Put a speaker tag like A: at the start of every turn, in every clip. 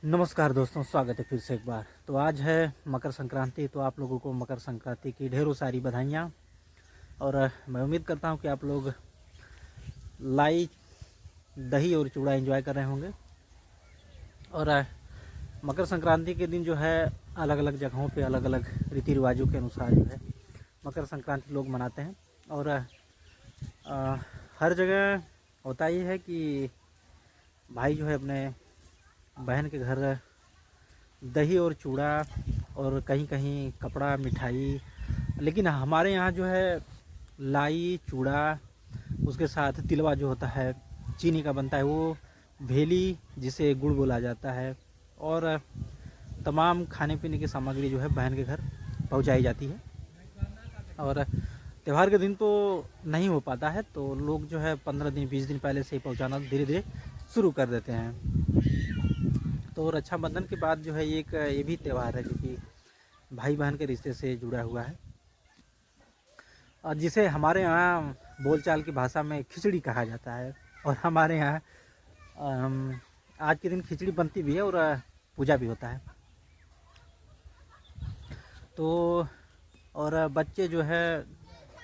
A: नमस्कार दोस्तों, स्वागत है फिर से एक बार। तो आज है मकर संक्रांति, तो आप लोगों को मकर संक्रांति की ढेरों सारी बधाइयाँ। और मैं उम्मीद करता हूँ कि आप लोग लाई, दही और चूड़ा एंजॉय कर रहे होंगे। और मकर संक्रांति के दिन जो है अलग अलग जगहों पे अलग अलग रीति रिवाजों के अनुसार जो है मकर संक्रांति लोग मनाते हैं। और हर जगह होता ही है कि भाई जो है अपने बहन के घर दही और चूड़ा और कहीं कहीं कपड़ा मिठाई, लेकिन हमारे यहाँ जो है लाई चूड़ा, उसके साथ तिलवा जो होता है चीनी का बनता है, वो भेली जिसे गुड़ बोला जाता है, और तमाम खाने पीने की सामग्री जो है बहन के घर पहुँचाई जाती है। और त्यौहार के दिन तो नहीं हो पाता है, तो लोग जो है 15 दिन 20 दिन पहले से ही पहुँचाना धीरे धीरे शुरू कर देते हैं। तो रक्षाबंधन के बाद जो है ये भी त्यौहार है जो कि भाई बहन के रिश्ते से जुड़ा हुआ है, और जिसे हमारे यहाँ बोलचाल की भाषा में खिचड़ी कहा जाता है। और हमारे यहाँ आज के दिन खिचड़ी बनती भी है और पूजा भी होता है। तो और बच्चे जो है,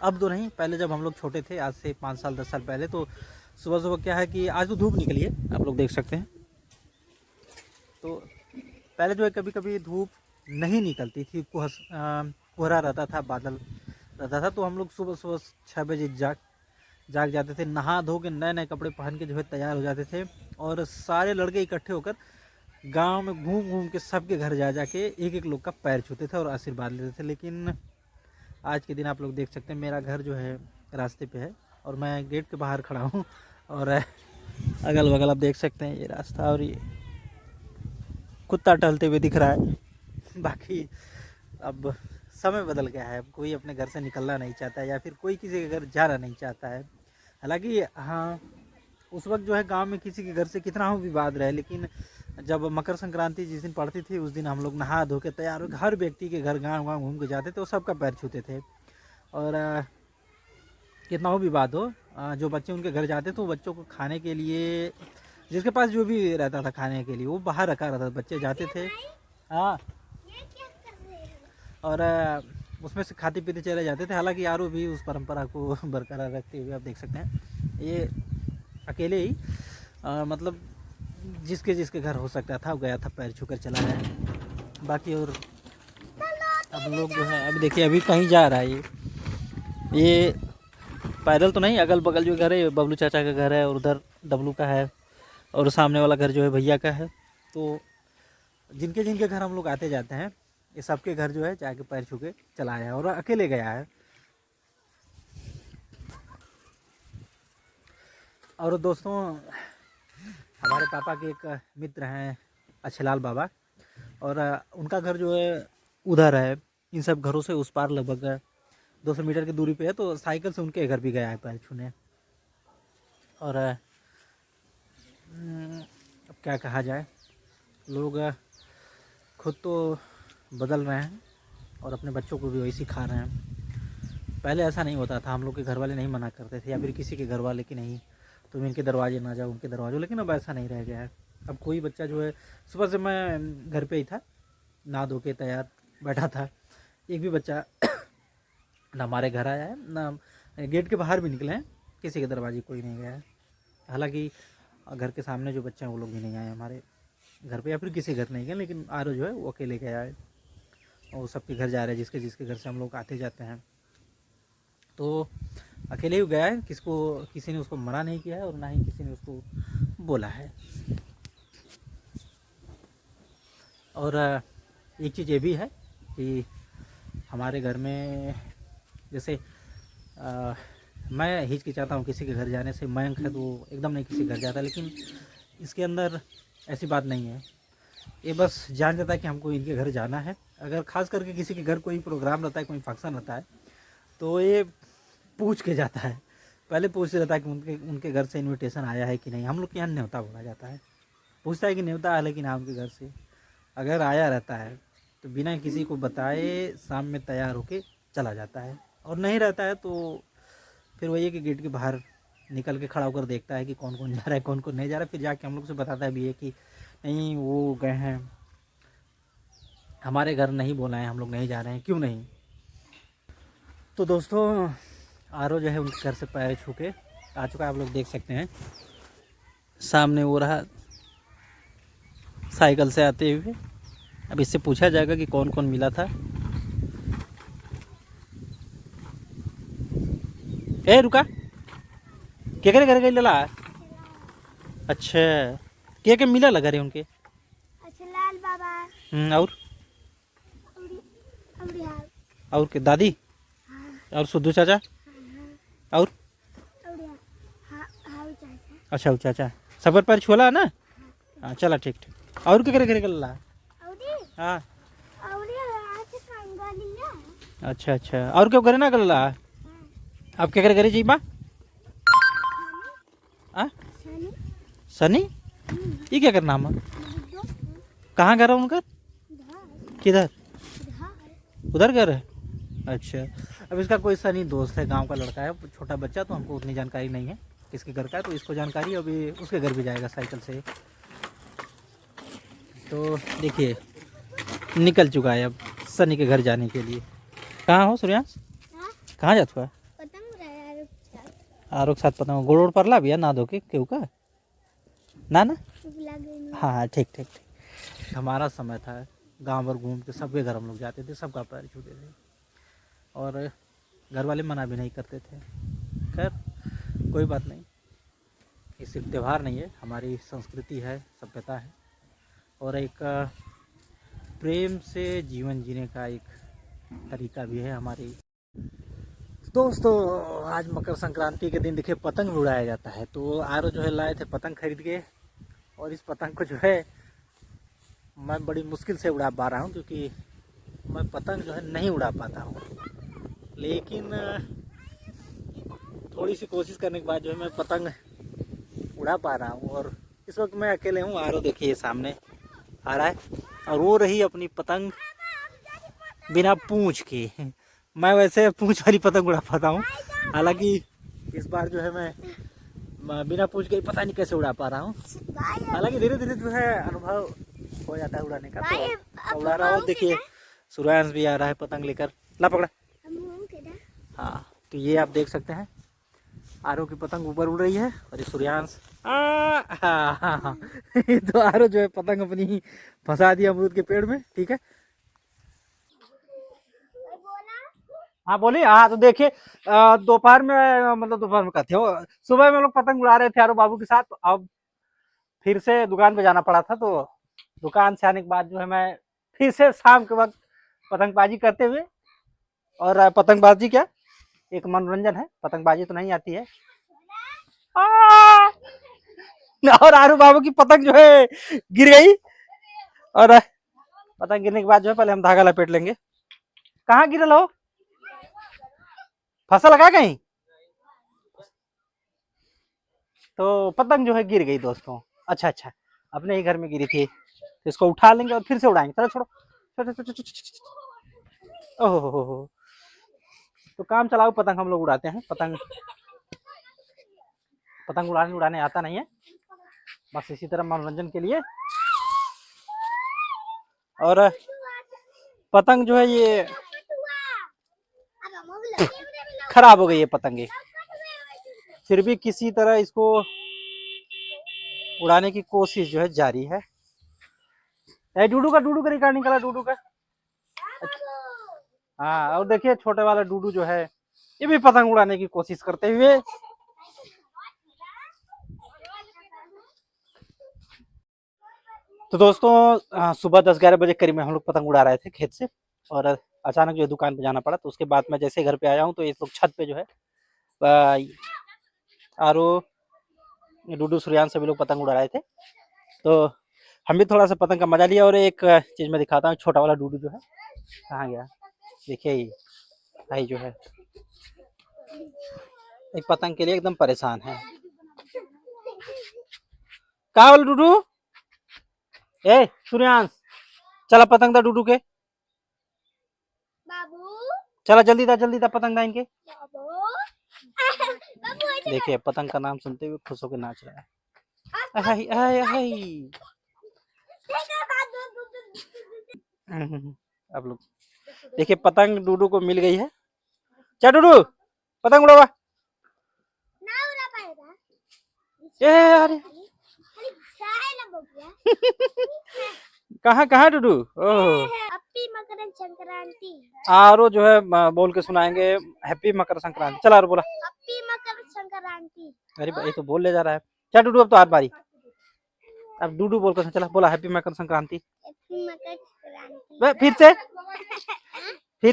A: अब तो नहीं, पहले जब हम लोग छोटे थे, आज से 5 साल 10 साल पहले, तो सुबह सुबह क्या है कि आज तो धूप निकली है, आप लोग देख सकते हैं। तो पहले जो है कभी कभी धूप नहीं निकलती थी, कोहरा रहता था, बादल रहता था, तो हम लोग सुबह सुबह 6 बजे जाग जाते थे, नहा धो के नए नए कपड़े पहन के जो है तैयार हो जाते थे, और सारे लड़के इकट्ठे होकर गांव में घूम घूम के सबके घर जा जाके एक एक लोग का पैर छूते थे और आशीर्वाद लेते थे। लेकिन आज के दिन आप लोग देख सकते हैं, मेरा घर जो है रास्ते पे है और मैं गेट के बाहर खड़ा हूँ, और अगल बगल आप देख सकते हैं ये रास्ता, और ये कुत्ता टहलते हुए दिख रहा है। बाकी अब समय बदल गया है, अब कोई अपने घर से निकलना नहीं चाहता है या फिर कोई किसी के घर जाना नहीं चाहता है। हालांकि हाँ, उस वक्त जो है गांव में किसी के घर से कितना हो विवाद रहे, लेकिन जब मकर संक्रांति जिस दिन पड़ती थी उस दिन हम लोग नहा धो के तैयार हो हर व्यक्ति के घर गाँव गाँव घूम के जाते थे और सबका पैर छूते थे। और कितना हो विवाद हो, जो बच्चे उनके घर जाते थे वो बच्चों को खाने के लिए, जिसके पास जो भी रहता था खाने के लिए, वो बाहर रखा रहता था, बच्चे जाते थे। हाँ, और उसमें से खाते पीते चले जाते थे। हालांकि यारों भी उस परंपरा को बरकरार रखते हुए आप देख सकते हैं, ये अकेले ही मतलब जिसके जिसके घर हो सकता था वो गया था, पैर छूकर चला गया। बाकी और अब लोग जो है, अभी देखिए अभी कहीं जा रहा है, ये पैदल तो नहीं, अगल बगल जो घर है बबलू चाचा का घर है, और उधर डबलू का है, और सामने वाला घर जो है भैया का है। तो जिनके जिनके घर हम लोग आते जाते हैं, ये सबके घर जो है जाके पैर छू के चला आया और अकेले गया है। और दोस्तों, हमारे पापा के एक मित्र हैं अच्छेलाल बाबा, और उनका घर जो है उधर है, इन सब घरों से उस पार लगभग 200 मीटर की दूरी पे है, तो साइकिल से उनके घर भी गया है पैर छूने। और अब क्या कहा जाए, लोग खुद तो बदल रहे हैं और अपने बच्चों को भी वही सिखा रहे हैं। पहले ऐसा नहीं होता था, हम लोग के घर वाले नहीं मना करते थे, या फिर किसी के घर वाले कि नहीं तुम इनके दरवाजे ना जाओ, उनके दरवाजे, लेकिन अब ऐसा नहीं रह गया है। अब कोई बच्चा जो है, सुबह से मैं घर पे ही था, नहा धो के तैयार बैठा था, एक भी बच्चा ना हमारे घर आया है, ना गेट के बाहर भी निकले हैं, किसी के दरवाजे कोई नहीं गया है। हालांकि घर के सामने जो बच्चे हैं वो लोग भी नहीं आए हमारे घर पे, या फिर किसी घर नहीं गए, लेकिन आरो जो है वो अकेले गया है और सबके घर जा रहे हैं, जिसके जिसके घर से हम लोग आते जाते हैं। तो अकेले ही गया है, किसी ने उसको मना नहीं किया है और ना ही किसी ने उसको बोला है। और एक चीज़ ये भी है कि हमारे घर में जैसे मैं हिचकिचाता हूँ किसी के घर जाने से, मयंक है तो एकदम नहीं किसी घर जाता, लेकिन इसके अंदर ऐसी बात नहीं है। ये बस जान जाता है कि हमको इनके घर जाना है। अगर खास करके किसी के घर कोई प्रोग्राम रहता है, कोई फंक्शन रहता है, तो ये पूछ के जाता है, पहले पूछ रहता है कि उनके घर से इनविटेशन आया है कि नहीं। हम लोग के यहाँ न्योता बोला जाता है, पूछता है कि न्योता आया लेकिन उनके घर से, अगर आया रहता है तो बिना किसी को बताए शाम में तैयार होके चला जाता है, और नहीं रहता है तो फिर वही है कि गेट के बाहर निकल के खड़ा होकर देखता है कि कौन कौन जा रहा है, कौन कौन नहीं जा रहा है, फिर जाके हम लोग से बताता है भी है कि नहीं वो गए हैं, हमारे घर नहीं बोला है, हम लोग नहीं जा रहे हैं। क्यों नहीं? तो दोस्तों आरो जो है उनके घर से पैर छू के आ चुका है, आप लोग देख सकते हैं सामने वो रहा साइकिल से आते हुए। अब इससे पूछा जाएगा कि कौन कौन मिला था। ए रुका, क्या करे करे लला? अच्छा, क्या मिला लगा रहे उनके?
B: अच्छा लाल बाबा
A: और
B: अवड़ी हाल
A: और के दादी और सुद्धू चाचा और
B: अवड़ी हाल चाचा
A: अच्छा चाचा सबर पर छोला ना। हाँ चला ठीक ठीक। और क्या करे करे लला?
B: अवड़ी
A: हाँ
B: अवड़ी आज कंगाली है।
A: अच्छा अच्छा, और क्या करे ना लला? आप क्या करे करे जी माँ?
B: सनी
A: सनी ये क्या करना हम? कहाँ घर है उनका? किधर? उधर घर है। अच्छा, अब इसका कोई सनी दोस्त है, गांव का लड़का है, छोटा बच्चा, तो हमको उतनी जानकारी नहीं है किसके घर का है, तो इसको जानकारी अभी उसके घर भी जाएगा साइकिल से। तो देखिए निकल चुका है अब सनी के घर जाने के लिए। कहाँ हो सूर्यांश? कहाँ जात हुआ?
B: पतंग उड़ाया
A: आरोक साथ पतंग गोड़ ओड़ परला भी ना धो के केहू का ना ना। हाँ हाँ ठीक ठीक ठीक। हमारा समय था गांव भर घूम के सबके घर हम लोग जाते थे, सबका पैर छूते थे और घर वाले मना भी नहीं करते थे। खैर कोई बात नहीं, ये सिर्फ त्यौहार नहीं है, हमारी संस्कृति है, सभ्यता है और एक प्रेम से जीवन जीने का एक तरीका भी है हमारी। दोस्तों आज मकर संक्रांति के दिन देखिए पतंग उड़ाया जाता है, तो आरो जो है लाए थे पतंग खरीद के और इस पतंग को जो है मैं बड़ी मुश्किल से उड़ा पा रहा हूँ, क्योंकि मैं पतंग जो है नहीं उड़ा पाता हूँ, लेकिन थोड़ी सी कोशिश करने के बाद जो है मैं पतंग उड़ा पा रहा हूँ। और इस वक्त मैं अकेले हूँ, आरो देखिए सामने आ रहा है और वो रही अपनी पतंग बिना पूंछ के। मैं वैसे पूंछ वाली पतंग उड़ा पाता हूँ, हालांकि इस बार जो है मैं बिना पूंछ के पता नहीं कैसे उड़ा पा रहा हूँ, हालांकि धीरे धीरे जो है अनुभव हो जाता है उड़ाने का। तो उड़ा रहा हूँ, देखिए सूर्यांश भी आ रहा है पतंग लेकर, ला पकड़ा। हाँ तो ये आप देख सकते हैं आरो की पतंग ऊपर उड़ रही है और ये सूर्यांश तो आरो जो है पतंग अपनी फंसा दिया अमरूद के पेड़ में। ठीक है, हाँ बोलिए। हाँ तो देखिए दोपहर में, मतलब दोपहर में कहते हो, सुबह में लोग पतंग उड़ा रहे थे आरो बाबू के साथ, अब फिर से दुकान पे जाना पड़ा था, तो दुकान से आने के बाद जो है मैं फिर से शाम के वक्त पतंगबाजी करते हुए, और पतंगबाजी क्या एक मनोरंजन है, पतंगबाजी तो नहीं आती है। और आरू बाबू की पतंग जो है गिर गई, और पतंग गिरने के बाद जो है पहले हम धागा लपेट लेंगे। कहाँ गिरल हो? फसल लगा कहीं? तो पतंग जो है गिर गई दोस्तों। अच्छा अच्छा, अपने ही घर में गिरी थी, तो इसको उठा लेंगे और फिर से उड़ाएंगे। चलो छोड़ो। ओहो, तो काम चलाओ पतंग हम लोग उड़ाते हैं। पतंग उड़ाने आता नहीं है, बस इसी तरह मनोरंजन के लिए। और पतंग जो है ये खराब हो गई है पतंगे, फिर भी किसी तरह इसको उड़ाने की कोशिश जो है जारी है। डूडू का रिकॉर्ड निकला, डूडू का। हाँ और देखिए छोटे वाला डूडू जो है ये भी पतंग उड़ाने की कोशिश करते हुए। तो दोस्तों सुबह 10-11 बजे करीब में हम लोग पतंग उड़ा रहे थे खेत से, और अचानक जो है दुकान पे जाना पड़ा, तो उसके बाद मैं जैसे घर पे आया हूँ तो ये लोग छत पे जो है आरो डूडू सूर्यांश सभी लोग पतंग उड़ा रहे थे, तो हम भी थोड़ा सा पतंग का मजा लिया। और एक चीज मैं दिखाता हूँ, छोटा वाला डूडू जो है कहाँ गया, देखिए भाई जो है एक पतंग के लिए एकदम परेशान है। कहाँ वाला डूडू? ए सूर्यांश चला पतंग दा डूडू के,
B: बाबू
A: चला जल्दी दा पतंग दा इनके।
B: बाबू
A: देखिए पतंग का नाम सुनते हुए खुश होकर नाच रहा है। आप लोग देखिए पतंग डूडू को मिल गई है। क्या डूडू पतंग उड़ावा?
B: ना उड़ा पाएगा।
A: ए अरे
B: खाली साए ना बबुआ।
A: कहाँ कहाँ डूडू? ओह
B: हैप्पी मकर संक्रांति।
A: आरो जो है बोल के सुनाएंगे हैप्पी मकर संक्रांति। चला आरो बोला।
B: हैप्पी मकर संक्रांति।
A: अरे भाई तो बोल ले जा रहा है। क्या डूडू अब तो हाथ बारी। अब डूडू बोल कर चला बोला हैप्पी मकर संक्रांति।
B: हैप्पी मकर संक्रांति।
A: वे, फिर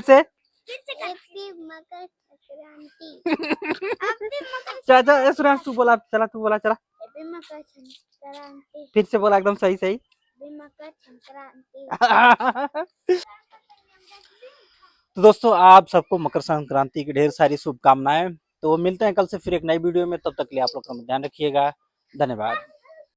A: से
B: हैप्पी मकर संक्रांति। हैप्पी मकर
A: चाचा सुरेश तू बोला चला तू बोला चला
B: हैप्पी मकर संक्रांति।
A: फिर से बोला एकदम सही सही।
B: हैप्पी मकर संक्रांति।
A: तो दोस्तों आप सबको मकर संक्रांति की ढेर सारी शुभकामनाएं। तो मिलते हैं कल से फिर एक नई वीडियो में, तब तक के लिए आप लोग का ध्यान रखिएगा। धन्यवाद।